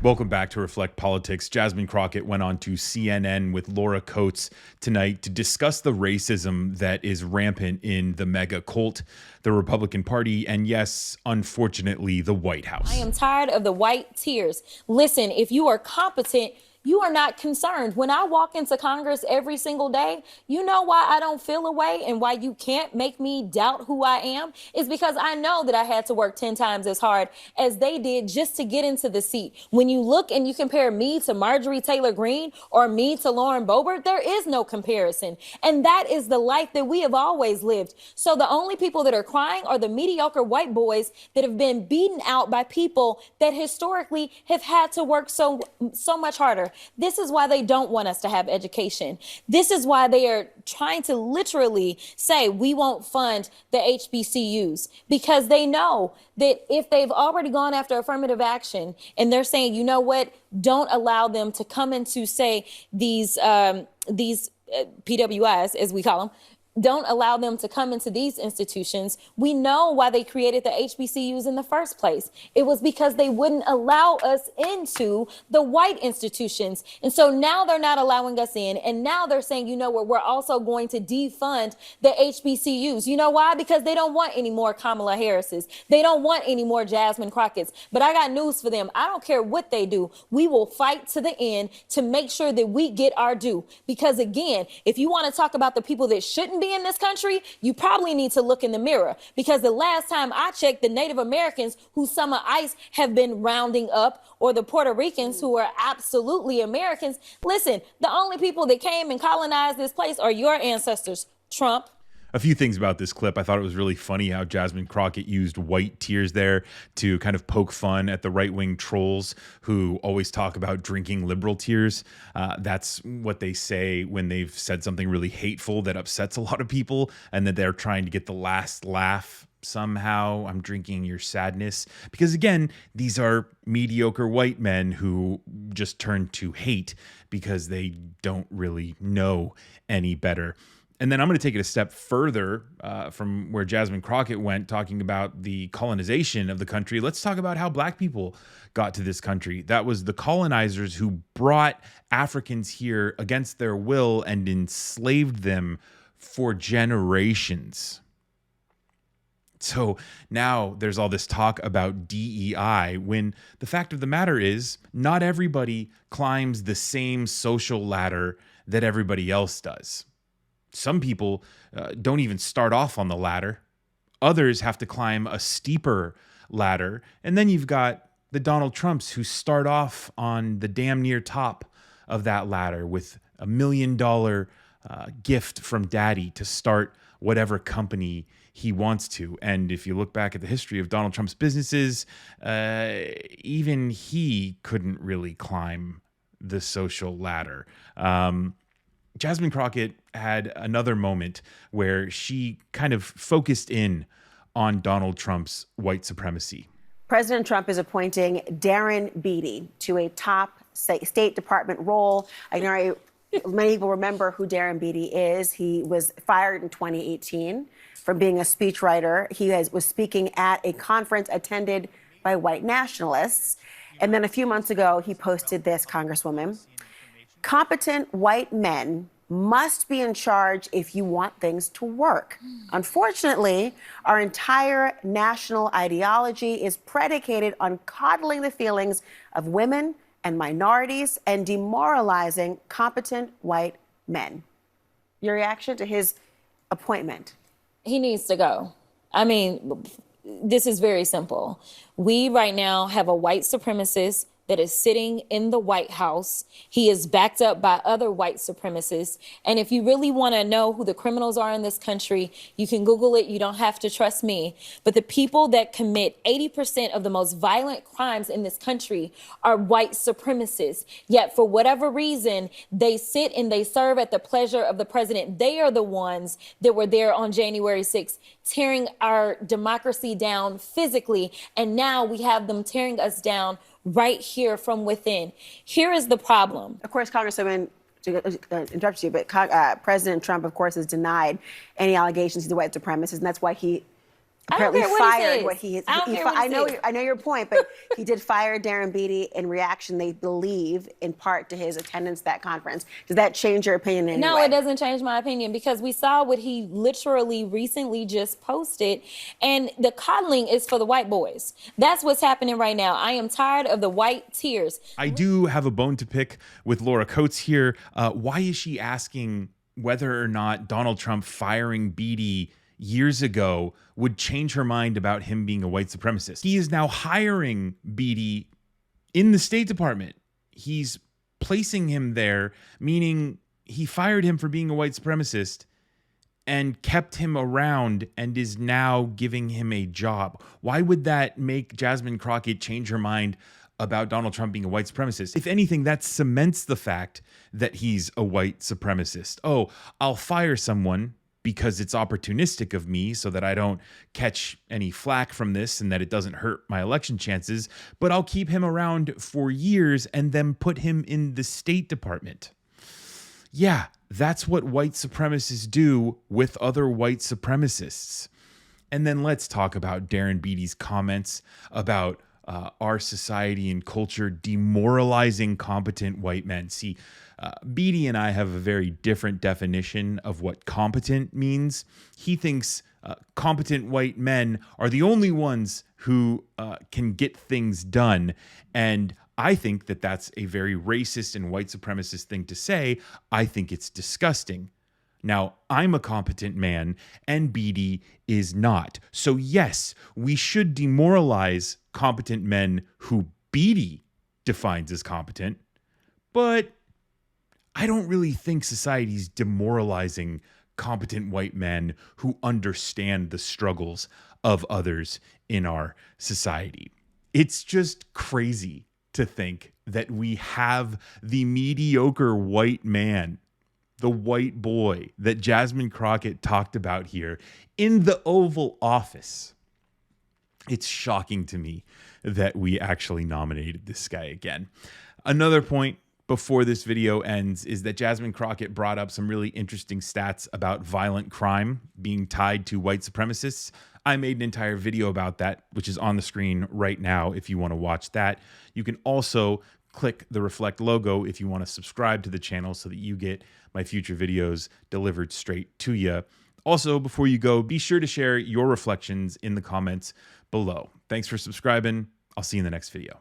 Welcome back to Reflect Politics. Jasmine Crockett went on to CNN with Laura Coates tonight to discuss the racism that is rampant in the mega cult, the Republican Party, and yes, unfortunately, the White House. I am tired of the white tears. Listen, if you are competent, you are not concerned. When I walk into Congress every single day, you know why I don't feel a way and why you can't make me doubt who I am is because I know that I had to work 10 times as hard as they did just to get into the seat. When you look and you compare me to Marjorie Taylor Greene or me to Lauren Boebert, there is no comparison. And that is the life that we have always lived. So the only people that are crying are the mediocre white boys that have been beaten out by people that historically have had to work so much harder. This is why they don't want us to have education. This is why they are trying to literally say we won't fund the HBCUs, because they know that if they've already gone after affirmative action and they're saying, you know what, don't allow them to come into, say, these PWIs, as we call them, don't allow them to come into these institutions. We know why they created the HBCUs in the first place. It was because they wouldn't allow us into the white institutions. And so now they're not allowing us in. And now they're saying, you know what, we're also going to defund the HBCUs. You know why? Because they don't want any more Kamala Harrises. They don't want any more Jasmine Crockett's. But I got news for them. I don't care what they do. We will fight to the end to make sure that we get our due. Because again, if you want to talk about the people that shouldn't be in this country, you probably need to look in the mirror, because the last time I checked, the Native Americans who Summer ICE have been rounding up, or the Puerto Ricans who are absolutely Americans, listen, the only people that came and colonized this place are your ancestors, Trump. A few things about this clip. I thought it was really funny how Jasmine Crockett used white tears there to kind of poke fun at the right-wing trolls who always talk about drinking liberal tears. That's what they say when they've said something really hateful that upsets a lot of people, and that they're trying to get the last laugh somehow. I'm drinking your sadness. Because again, these are mediocre white men who just turn to hate because they don't really know any better. And then I'm going to take it a step further from where Jasmine Crockett went, talking about the colonization of the country. Let's talk about how black people got to this country. That was the colonizers who brought Africans here against their will and enslaved them for generations. So now there's all this talk about DEI, when the fact of the matter is not everybody climbs the same social ladder that everybody else does. Some people don't even start off on the ladder. Others have to climb a steeper ladder. And then you've got the Donald Trumps who start off on the damn near top of that ladder with $1 million gift from daddy to start whatever company he wants to. And if you look back at the history of Donald Trump's businesses, even he couldn't really climb the social ladder. Jasmine Crockett had another moment where she kind of focused in on Donald Trump's white supremacy. President Trump is appointing Darren Beattie to a top State Department role. I know many people remember who Darren Beattie is. He was fired in 2018 from being a speechwriter. He was speaking at a conference attended by white nationalists. And then a few months ago, he posted this, Congresswoman: competent white men must be in charge if you want things to work. Unfortunately, our entire national ideology is predicated on coddling the feelings of women and minorities and demoralizing competent white men. Your reaction to his appointment? He needs to go. I mean, this is very simple. We right now have a white supremacist that is sitting in the White House. He is backed up by other white supremacists. And if you really want to know who the criminals are in this country, you can Google it. You don't have to trust me. But the people that commit 80% of the most violent crimes in this country are white supremacists. Yet for whatever reason, they sit and they serve at the pleasure of the president. They are the ones that were there on January 6th, tearing our democracy down physically. And now we have them tearing us down right here from within. Here is the problem. Of course, Congresswoman, to interrupt you, but President Trump, of course, has denied any allegations he's a white supremacist, and that's why he I don't apparently care what he fired says. what he. I don't care what he says. I know your point, but he did fire Darren Beattie in reaction. They believe in part to his attendance at that conference. Does that change your opinion in any No, way? it doesn't change my opinion because we saw what he literally recently just posted, and the coddling is for the white boys. That's what's happening right now. I am tired of the white tears. I do have a bone to pick with Laura Coates here. Why is she asking whether or not Donald Trump firing Beattie years ago would change her mind about him being a white supremacist? He is now hiring Beattie in the State Department. He's placing him there, meaning he fired him for being a white supremacist and kept him around and is now giving him a job. Why would that make Jasmine Crockett change her mind about Donald Trump being a white supremacist? If anything, that cements the fact that he's a white supremacist. Oh, I'll fire someone because it's opportunistic of me so that I don't catch any flack from this and that it doesn't hurt my election chances, but I'll keep him around for years and then put him in the State Department. Yeah, that's what white supremacists do with other white supremacists. And then let's talk about Darren Beattie's comments about our society and culture demoralizing competent white men. See, Beattie and I have a very different definition of what competent means. He thinks competent white men are the only ones who can get things done. And I think that that's a very racist and white supremacist thing to say. I think it's disgusting. Now, I'm a competent man and Beattie is not. So yes, we should demoralize competent men who Beattie defines as competent, but I don't really think society's demoralizing competent white men who understand the struggles of others in our society. It's just crazy to think that we have the mediocre white man, the white boy that Jasmine Crockett talked about here in the Oval Office. It's shocking to me that we actually nominated this guy again. Another point before this video ends is that Jasmine Crockett brought up some really interesting stats about violent crime being tied to white supremacists. I made an entire video about that, which is on the screen right now if you want to watch that. You can also click the Reflect logo if you want to subscribe to the channel so that you get my future videos delivered straight to you. Also, before you go, be sure to share your reflections in the comments below. Thanks for subscribing. I'll see you in the next video.